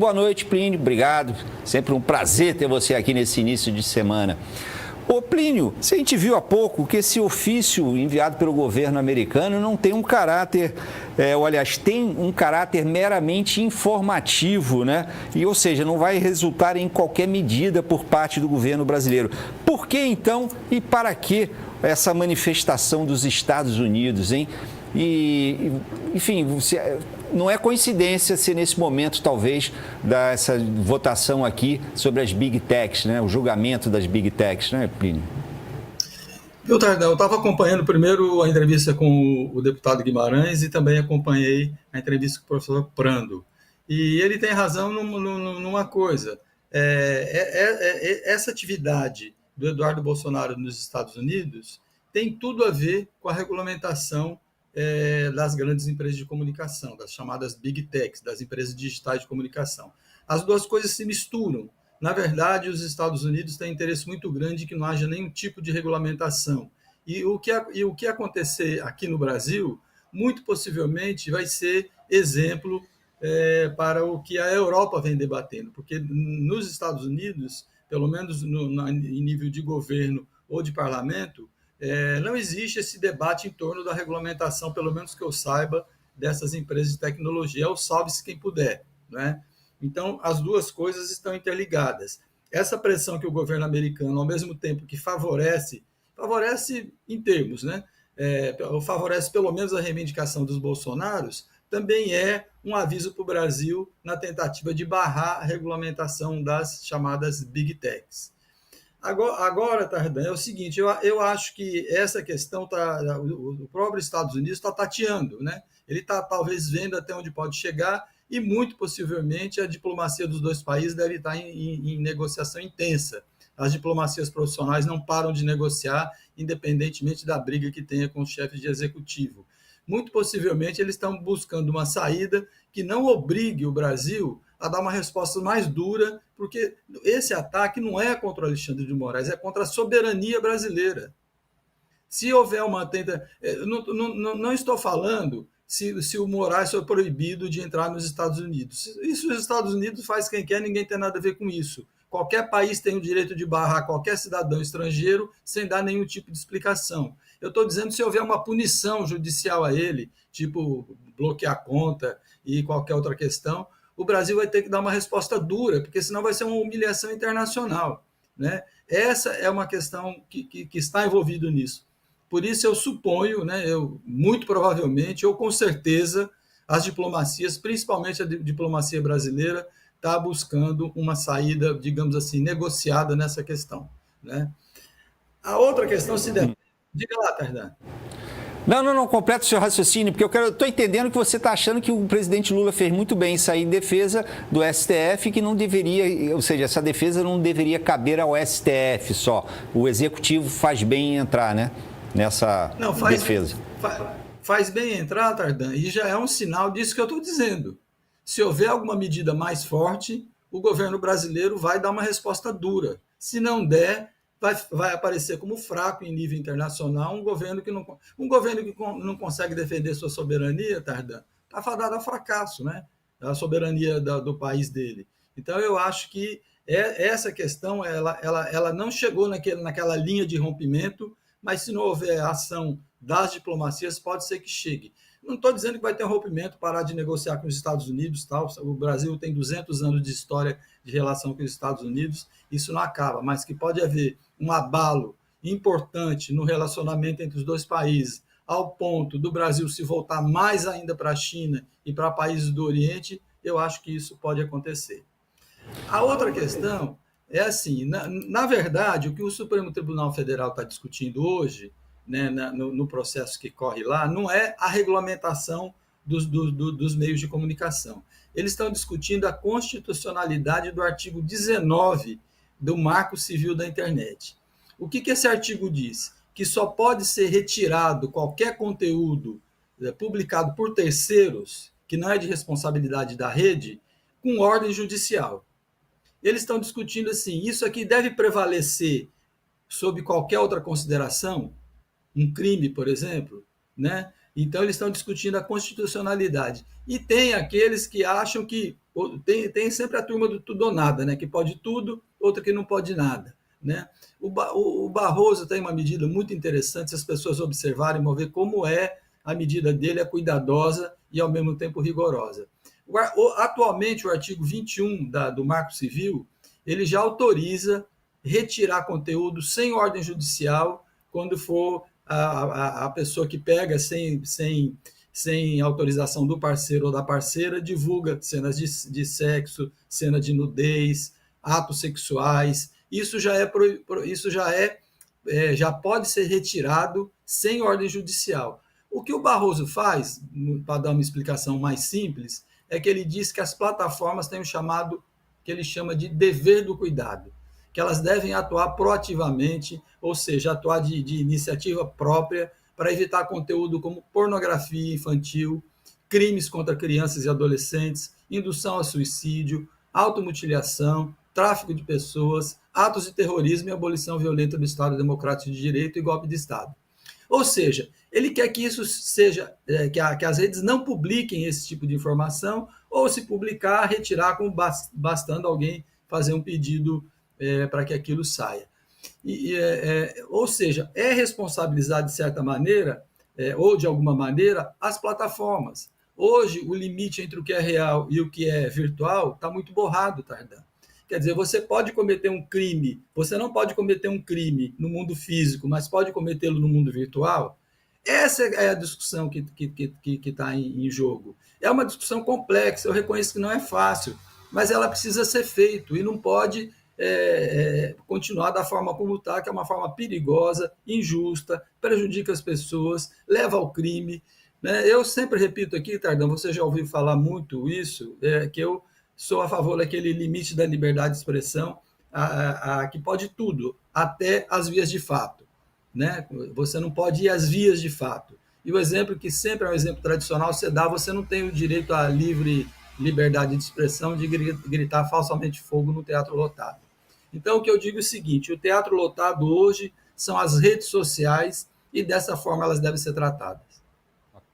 Boa noite, Plínio. Obrigado. Sempre um prazer ter você aqui nesse início de semana. Ô, Plínio, a gente viu há pouco que esse ofício enviado pelo governo americano não tem um caráter, tem um caráter meramente informativo, né? Ou seja, não vai resultar em qualquer medida por parte do governo brasileiro. Por que, então, e para que essa manifestação dos Estados Unidos, hein? Enfim, não é coincidência ser nesse momento, talvez, dessa votação aqui sobre as Big Techs, né? O julgamento das Big Techs, né, Plínio? Viu, Tardão? Eu estava acompanhando primeiro a entrevista com o deputado Guimarães e também acompanhei a entrevista com o professor Prando. E ele tem razão numa coisa. Essa atividade do Eduardo Bolsonaro nos Estados Unidos tem tudo a ver com a regulamentação das grandes empresas de comunicação, das chamadas Big Techs, das empresas digitais de comunicação. As duas coisas se misturam. Na verdade, os Estados Unidos têm interesse muito grande que não haja nenhum tipo de regulamentação. E o que acontecer aqui no Brasil, muito possivelmente, vai ser exemplo para o que a Europa vem debatendo, porque nos Estados Unidos, pelo menos em nível de governo ou de parlamento, não existe esse debate em torno da regulamentação, pelo menos que eu saiba, dessas empresas de tecnologia. Ou salve-se quem puder, né? Então, as duas coisas estão interligadas. Essa pressão que o governo americano, ao mesmo tempo que favorece em termos, né? Favorece pelo menos a reivindicação dos bolsonaros, também é um aviso para o Brasil na tentativa de barrar a regulamentação das chamadas Big Techs. Agora, Tardan, é o seguinte, eu acho que essa questão, o próprio Estados Unidos está tateando, né? Ele está talvez vendo até onde pode chegar e muito possivelmente a diplomacia dos dois países deve estar em negociação intensa. As diplomacias profissionais não param de negociar, independentemente da briga que tenha com os chefes de executivo. Muito possivelmente eles estão buscando uma saída que não obrigue o Brasil a dar uma resposta mais dura, porque esse ataque não é contra o Alexandre de Moraes, é contra a soberania brasileira. Se houver uma tentativa... Não estou falando se o Moraes foi proibido de entrar nos Estados Unidos. Isso os Estados Unidos faz quem quer, ninguém tem nada a ver com isso. Qualquer país tem o direito de barrar qualquer cidadão estrangeiro sem dar nenhum tipo de explicação. Eu estou dizendo se houver uma punição judicial a ele, tipo bloquear a conta e qualquer outra questão, o Brasil vai ter que dar uma resposta dura, porque senão vai ser uma humilhação internacional, né? Essa é uma questão que está envolvido nisso. Por isso eu suponho, né, muito provavelmente, ou com certeza, as diplomacias, principalmente a diplomacia brasileira, está buscando uma saída, digamos assim, negociada nessa questão, né? A outra questão se deve... Diga lá, Tardan. Não, completa o seu raciocínio, porque eu estou entendendo que você está achando que o presidente Lula fez muito bem em sair em defesa do STF, que não deveria, ou seja, essa defesa não deveria caber ao STF só. O executivo faz bem em entrar, né, nessa defesa. Faz bem entrar, Tardan, e já é um sinal disso que eu estou dizendo. Se houver alguma medida mais forte, o governo brasileiro vai dar uma resposta dura. Se não der, vai aparecer como fraco em nível internacional um governo que não consegue defender sua soberania, Tardan, está fadado a fracasso, né? A soberania do país dele. Então, eu acho que essa questão ela não chegou naquela linha de rompimento, mas se não houver ação das diplomacias, pode ser que chegue. Não estou dizendo que vai ter um rompimento, parar de negociar com os Estados Unidos, tal. O Brasil tem 200 anos de história de relação com os Estados Unidos, isso não acaba, mas que pode haver um abalo importante no relacionamento entre os dois países, ao ponto do Brasil se voltar mais ainda para a China e para países do Oriente, eu acho que isso pode acontecer. A outra questão é assim, na verdade, o que o Supremo Tribunal Federal está discutindo hoje, né, no processo que corre lá, não é a regulamentação dos meios de comunicação. Eles estão discutindo a constitucionalidade do artigo 19 do Marco Civil da Internet. O que esse artigo diz? Que só pode ser retirado qualquer conteúdo publicado por terceiros, que não é de responsabilidade da rede, com ordem judicial. Eles estão discutindo assim, isso aqui deve prevalecer sobre qualquer outra consideração, um crime, por exemplo, né? Então eles estão discutindo a constitucionalidade. E tem aqueles que acham que Tem sempre a turma do tudo ou nada, né? Que pode tudo, outra que não pode nada. Né? O Barroso tem uma medida muito interessante, se as pessoas observarem, vão ver como a medida dele é cuidadosa e, ao mesmo tempo, rigorosa. Atualmente, o artigo 21 do Marco Civil, ele já autoriza retirar conteúdo sem ordem judicial quando for a pessoa que pega sem autorização do parceiro ou da parceira, divulga cenas de sexo, cena de nudez, atos sexuais. Isso já pode ser retirado sem ordem judicial. O que o Barroso faz, para dar uma explicação mais simples, é que ele diz que as plataformas têm que ele chama de dever do cuidado, que elas devem atuar proativamente, ou seja, atuar de iniciativa própria para evitar conteúdo como pornografia infantil, crimes contra crianças e adolescentes, indução a suicídio, automutilação, tráfico de pessoas, atos de terrorismo e abolição violenta do Estado Democrático de Direito e golpe de Estado. Ou seja, ele quer que isso seja, que as redes não publiquem esse tipo de informação, ou se publicar, retirar, como bastando alguém fazer um pedido para que aquilo saia. Ou seja, é responsabilizar de certa maneira, ou de alguma maneira, as plataformas. Hoje, o limite entre o que é real e o que é virtual está muito borrado, Tardan. Quer dizer, você pode cometer um crime, você não pode cometer um crime no mundo físico, mas pode cometê-lo no mundo virtual. Essa é a discussão que está em jogo. É uma discussão complexa, eu reconheço que não é fácil, mas ela precisa ser feita e não pode continuar da forma como está, que é uma forma perigosa, injusta, prejudica as pessoas, leva ao crime. Né? Eu sempre repito aqui, Tardão, você já ouviu falar muito isso, que eu sou a favor daquele limite da liberdade de expressão, que pode tudo, até as vias de fato. Né? Você não pode ir às vias de fato. E o exemplo que sempre é um exemplo tradicional, você não tem o direito à livre liberdade de expressão de gritar falsamente fogo no teatro lotado. Então, o que eu digo é o seguinte, o teatro lotado hoje são as redes sociais e dessa forma elas devem ser tratadas.